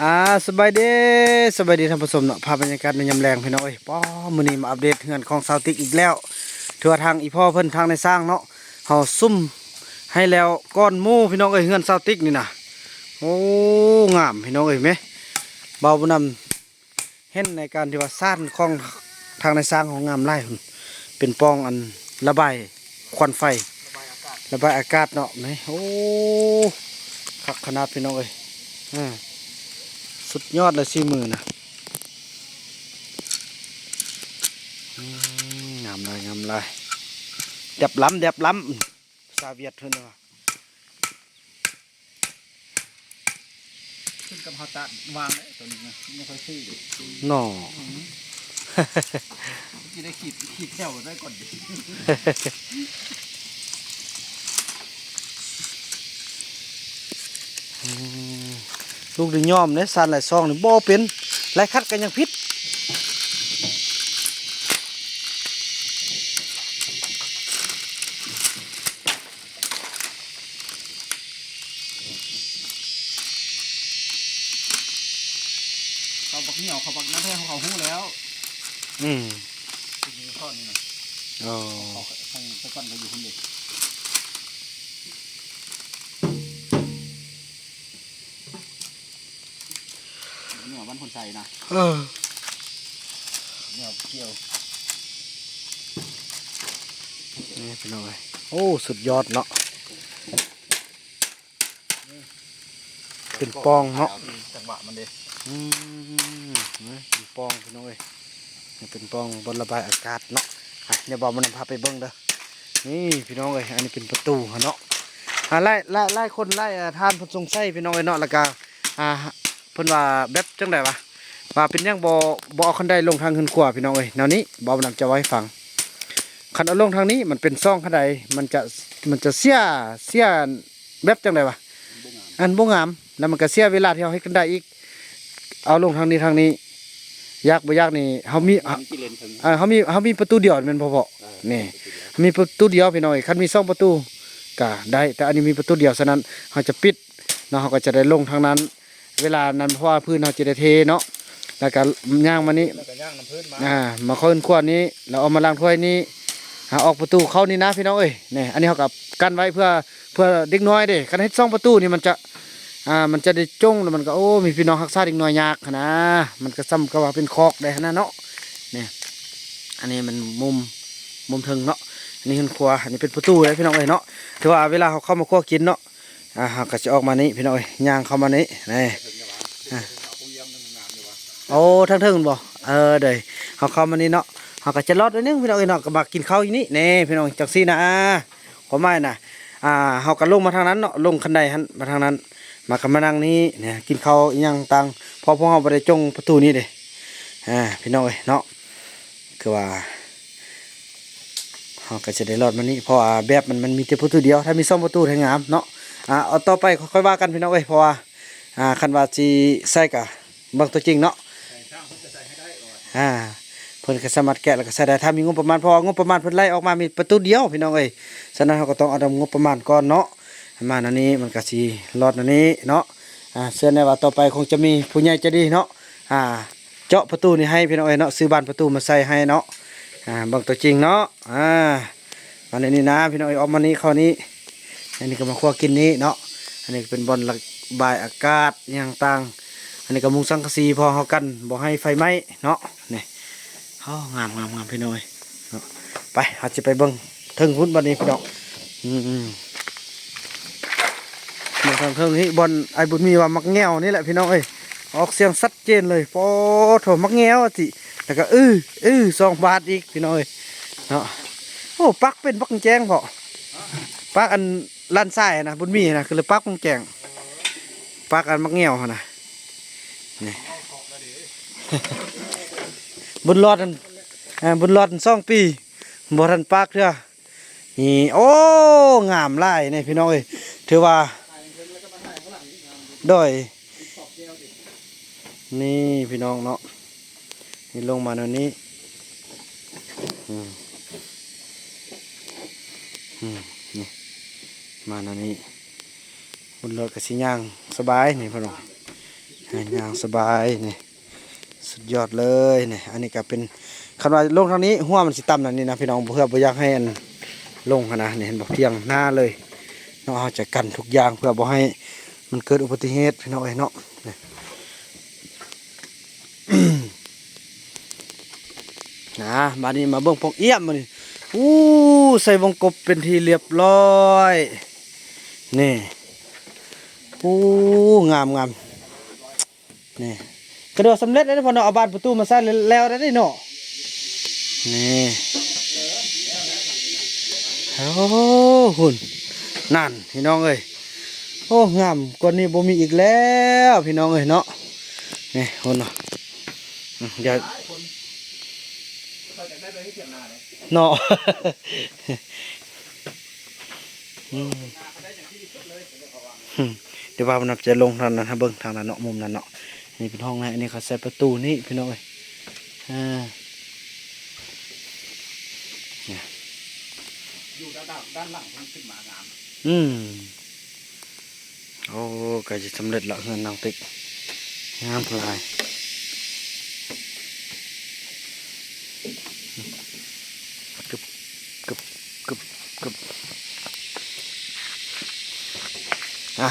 อ่าสบายดีท่านผู้ชมเนาะภาพบรรยากาศในยามแรงพี่น้องเอ้ยป้อมื้อนี้มาอัปเดตเฮือนของซาวติ๊กอีกแล้วถือว่าทางอีพ่อเพิ่นทางในสร้างเนาะเฮาซุ่มให้แล้วก้อนหมู่พี่น้องเอ้ยเฮือนซาวติ๊กนี่น่ะโอ้งามพี่น้องเอ้ยแม่เบาบุญนำเห็นในการที่ว่าสร้างของทางในสร้างของงามไร่พุ่นเป็นปล่องอันระบายควันไฟระบายอากาศเนาะนี่โอ้คักขนาดพี่น้องเอ้ยสุดยอดเลย40,000นะงามเลยงามเลยเด็บล้ำซาเวียดเท่านั้นวะขึ้นกับเฮาตัดวางเลยตัวนี้นะไม่ค่อยซื้อเลย หน่อ ที่ได้ขีดแถวได้ก่อนดิ ลูกดิย่อมเนี่ยสันหลายซองนี่บ่เป็นหลายคัดกันยังพิษเขาบักเหนียวเขาบักน้ำแท้เขาหู้แล้วทีนี้ข้อนี้นะ อ๋อ เขาทางตะก้อนก็อยู่คนเดียวเหนียวบ้านคนใส่นะเหนียวเกี่ยว นี่เป็นไงโอ้สุดยอดเนาะเป็นปองเนาะ จังหวะมันเด้ เป็นปองพี่น้องเอ้ยนี่เป็นปองบนระบายอากาศเนาะเดี๋ยวบอกมันพาไปเบิ้งเด้อนี่พี่น้องเอ้ยอันนี้เป็นประตูเนาะไล่คนไล่ทานผู้ทรงไส้พี่น้องเอ้ยเนาะแล้วก็เพิ่นว่าแบบจังไดวะว่าเป็นยังบ่เอาคันใดลงทางขึ้นขวาพี่น้องเอ้ยแนวนี้บ่นำจะไว้ฟังคันเอาลงทางนี้มันเป็นซ่องคันใดมันจะเสียแบบจังไดวะอันบ่งามแล้วมันก็เสียเวลาที่เราให้กันได้อีกเอาลงทางนี้ยากบ่ยากนี่เฮามีเฮามีประตูเดียวแม่นพอๆนี่มีประตูเดียวพี่น้อยคันมี2ประตูก็ได้แต่อันนี้มีประตูเดียวฉะนั้นเฮาจะปิดเนาะเฮาก็จะได้ลงทางนั้น เวลานั้นเพราะว่าพื้นเฮาจะได้เทเนาะแล้วก็ย่างมานี้มาเข้าขึ้นขวดนี้แล้วเอามาล้างถ้วยนี้ออกประตูเข้านี่นะพี่น้องเอ้ยนี่อันนี้เฮาก็กั้นไว้เพื่อเด็กน้อยเด้คันเฮ็ด2ประตูนี่มันจะได้จ้งแล้วมันก็โอ้มีพี่น้องรักษาเด็กน้อยยากนะมันก็ซ้ำกับว่าเป็นคอกได้นะเนาะเนี่ยอันนี้มันมุมถึงเนาะอันนี้ขึ้นครัวอันนี้เป็นประตูเลยพี่น้องเอ้ยเนาะถือว่าเวลาเขาเข้ามาคั่วกินเนาะเขาก็จะออกมานี้พี่น้องเอ้ยย่างเข้ามานี้นี่โอ้ทั้งถึงบ่เดี๋ยวเขาเข้ามานี้เนาะเขาก็จะลอดไว้นึงพี่น้องเอ้ยเนาะก็มากินข้าวอยู่นี่นี่พี่น้องจังซี่นะขอไม้นะเขาก็ลงมาทางนั้นเนาะลงคันใดหันมาทางนั้นมากันมานั่งนี้เนี่ยกินข้าวยังตังพอพวกเราไปได้จงประตูนี้เด้พี่น้องเอ้ยเนาะคือว่าเราก็จะได้รอดมานี่เพราะแบบมันมีแต่ประตูเดียวถ้ามี2ประตูให้งามเนาะเอาต่อไปค่อยว่ากันพี่น้องเอ้ยเพราะว่าคันว่าจีใส่กะบางตัวจริงเนาะเพิ่นก็สามารถแกะแล้วก็ใส่ได้ถ้ามีงบประมาณพองบประมาณเพิ่นไล่ออกมามีประตูเดียวพี่น้องเอ้ยฉะนั้นเราก็ต้องเอางบประมาณก่อนเนาะมาอันนี้มันก็สิรอดอันนี้เนาะเชื่อแน่ว่าต่อไปคงจะมีผู้ใหญ่ใจดีเนาะเจาะประตูนี่ให้พี่น้องเอ้ยเนาะซื้อบานประตูมาใส่ให้เนาะบางตัวจริงเนาะอันนี้นะพี่น้องเอ้ยออกมานี้เข้านี้อันนี้ก็มาคั่วกินนี้เนาะอันนี้เป็นบอลระบายอากาศอย่างต่างอันนี้ก็มุงสังกะสีพอเฮากันบ่ให้ไฟไหม้เนาะนี่งามพี่น้องเอ้ยเนาะไปเราจะไปเบิ่งถึงพุ่นบัดนี้พี่น้องมาทางเทิงนี้บอลไอ้บุญมีว่ามักแง่วนี่แหละพี่น้องเอ้ยออกเสียงชัดเจนเลยพอโถมักแง่วสิแล้วก็2 บาทอีกพี่น้องเอ้ยเนาะโอ้ปักเป็นปักแจ้งพอปักอันลั่นไส้นะบุญมีนะคือเลยปักแจ้งปักอันมักแง่วนะนี่บุญรอด2 ปีบ่ทันปักเถอะนี่โอ้งามไล่นี่พี่น้องเอ้ยถือว่าโดยนี่พี่น้องเนาะนี่ลงมาแนวนี้นี่มาแนวนี้บนรถกับสิย่างสบายนี่พี่น้อง อย่างสบายนี่สุดยอดเลยนี่อันนี้ก็เป็นคันว่าลงทางนี้หัวมันสิต่ำนั่นนี่นะพี่น้องเพื่อบ่อยากให้อันลงหั้นนะนี่เห็นบอกเที่ยงหน้าเลยเนาะเราจะกันทุกอย่างเพื่อบ่ให้มันเกิดอุบัติเหตุพี่น้องเนาะนี่ นะมานี่มาเบิ่งพวกเอี้ยมมานี่อู้ใส่วงกบเป็นทีเรียบร้อยนี่อู้งามงามนี่กระโดดสำเร็จแล้วพอเนาะเอาบานประตูมาใส่แล้วได้เนาะนี่โอ้หุ่นนั่นพี่น้องเอ้ยโอ้งามกว่านี้บ่มีอีกแล้วพี่น้องเอ้ยเนาะนี่หุ่นเนาะเดี๋ยวเนาะ เดี๋ยวว่ามันจะลงทางนั้นฮะเบิ้งทางนั้นเนาะมุมนั้นเนาะนี่เป็นห้องนะอันนี้เขาใส่ประตูนี่พี่น้องเอ้ยเนี่ย อยู่ด้านหลังมันขึ้นมางาม โอ้ก็จะสำเร็จละเงินน้องติ๊กงามพลายกึบกึบกึบกึบ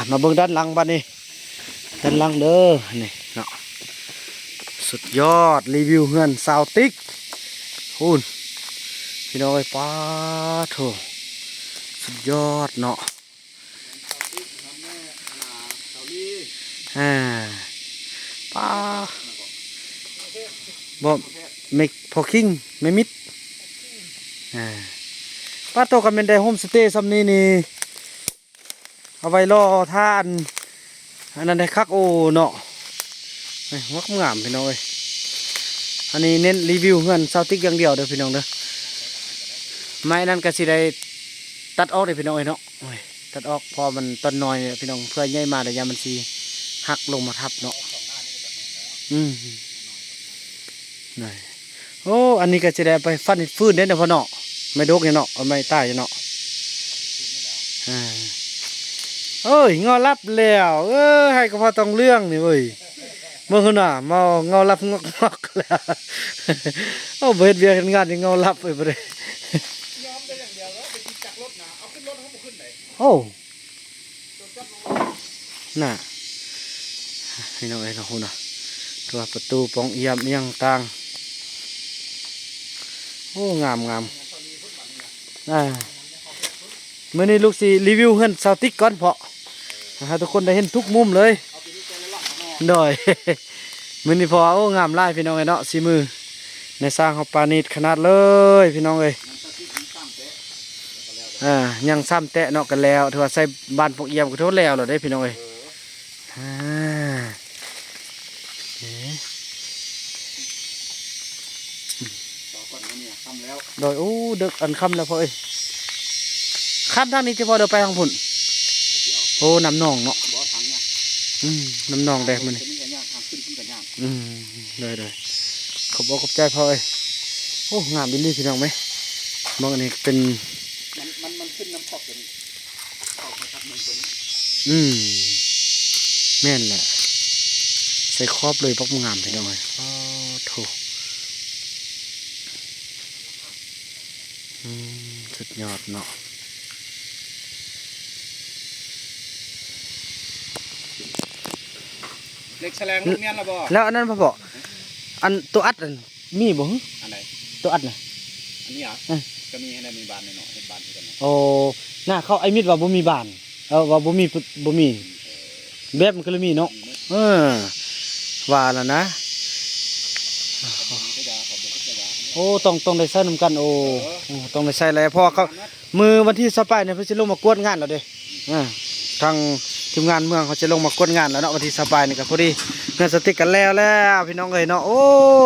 มาเบิ่งด้านหลังบ้านนี้ด้านหลังเด้อนี่เนาะสุดยอดรีวิวเฮือนซาวติ๊กคุณพี่น้องไอ้ป้าโถสุดยอดเนาะป้าบ่ไม่พอคิงไม่มิดป้าโตกันเป็นได้โฮมสเตย์ซ้ำนี้นี่เอาไว้รอท่านอันนั้นได้คักโอเนาะวักงามพี่น้องเอ้ยอันนี้เน้นรีวิวเงินซาวติ๊กอย่างเดียวเด้อพี่น้องเด้อไม้นั่นก็สิได้ตัดออกเลยพี่น้องเอ้ยเนาะตัดออกพอมันต้นน้อยเนี่ยพี่น้องเพื่อใหญ่มาเดี๋ยวยามันสิหักลงมาทับเนาะนี่โอ้อันนี้ก็จะได้ไปฟันฟื้นได้เนาะพ่อเนาะไม่ดกเนี่ยเนาะเอาไม่ใต้เนาะเอ้ยงอรับแล้วให้ก็พอต้องเรื่องนี่เว้ยเมื่อคืนน่ะมาเงารับงอกแล้วโอ้เบิดเบียร์งานที่เงารับไปเลยยอมได้อย่างเดียวแล้วไปจักรถนะเอาขึ้นรถเขาขึ้นไหนโอ้น่ะให้น้องไอ้น้องหุ่นน่ะตัวประตูปองเอี่ยมเอียงต่างโอ้งามเมื่อนี้ลูกสีรีวิวเฮือนซาวติ๊กก่อนเพาะให้ทุกคนได้เห็นทุกมุมเลยหน่อยมื่อนี้พอโอ้งามไล่พี่น้องไอ้เนาะสีมือในสร้างเขาปานีขนาดเลยพี่น้องเอ้ยยังซ้ำแตะเนาะกันแล้วถือว่าใส่บานพวกเอี่ยมก็ทดแล้วเหรอได้พี่น้องเอ้ยโดยดึกอันค่ำแล้วพ่อเอ้ยค่ำทางนี้จะพอเดินไปทางพุ่นโอ้น้ำนองเนาะน้ำนองแดงมันเลยขอบใจพ่อเอ้ยโอ้งามบิลลี่พี่น้องไหมมองอันนี้เป็นมันขึ้นน้ำขอบเป็นขอบนะครับมันเป็นแม่นแหละใส่ครอบเลยพวกงามพี่น้องเลยโถสุดยอดเนาะเล็กแฉลงลูกเมียนละบ่แล้วอันนั้นพ่อบอกอันตัวอัดมีบ่อันไหนตัวอัดน่ะอันนี้ก็มีให้ได้มีบานหน่อยเห็นบานที่กันโอ้น่าเขาไอ้มิดว่าบ่มีบานว่าบ่มีแบบมันก็เลยมีเนาะว่าแล้วนะโอ้ต้องได้ใส่น้ำกันโอ้ต้องได้ใส่แล้วเพราะเขามือวันที่28เนี่ยเพิ่นสิลงมากวดงานแล้วเด้ทางทีมงานเมืองเขาจะลงมากวดงานแล้วเนาะวันที่28นี่ก็พอดีเงินสติ๊กกันแล้วพี่น้องเอ้ยเนาะโอ้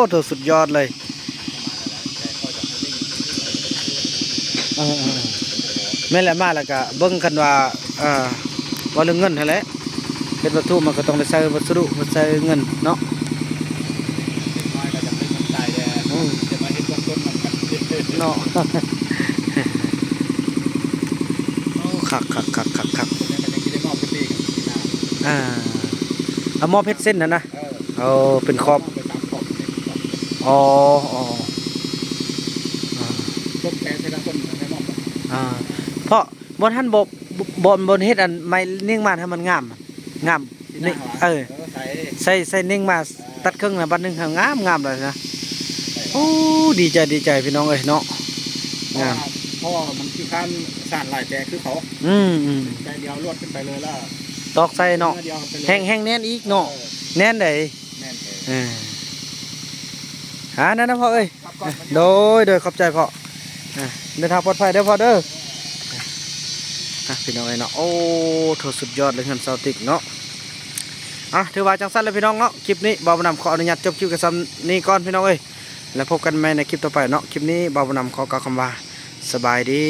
โถสุดยอดเลยแม่นแหละมาแล้วก็เบิ่งกันว่าว่าเรื่องเงินนั่นแหละเป็นวัตถุมันก็ต้องได้ใช้วัสดุมันใช้เงินเนาะเนาะคัก เอาหม้อเพชรเส้นนะ เออ เอาเป็นขอบ ไปตามขอบเป็นขอบ อ๋ออ๋อ รถแก๊สแต่ละคนในหม้อ อ่าเพราะบนท่านบนเฮ็ดอันไม้เนื่องมาให้มันงามงาม ที่ห นี่ น้าหวาน เออ ใส่ ใส่เนื่องมาตัดครึ่งนะบัดหนึงให้งามงามเลยนะโอ้ดีใจพี่น้องเอ้ยเนาะงาม เพราะว่ามันคือการสานหลายแต่คือเขา อืม ใจเดียวรวดขึ้นไปเลยแล้ว ตอกใส่เนาะ เดียวไปเลย แห้งแน่นอีกเนาะแน่นได้ แน่นเลย เออหานั่นนะพ่อเอ้ย ครับก่อนมัน โดยขอบใจพ่อเดินทางปลอดภัยเด้อพ่อเด้อพี่น้องเอ้ยเนาะโอ้โถสุดยอดเลยเงินเซาติกเนาะถือว่าจังสั้นเลยพี่น้องเนาะคลิปนี้บ่าวบุญนำขออนุญาตจบคลิปกันซ้ำนี้ก่อนพี่น้องเอ้ยแล้วพบกันใหม่ในคลิปต่อไปเนาะคลิปนี้บ่าวบุญนำขอกล่าวคำว่าสบายดี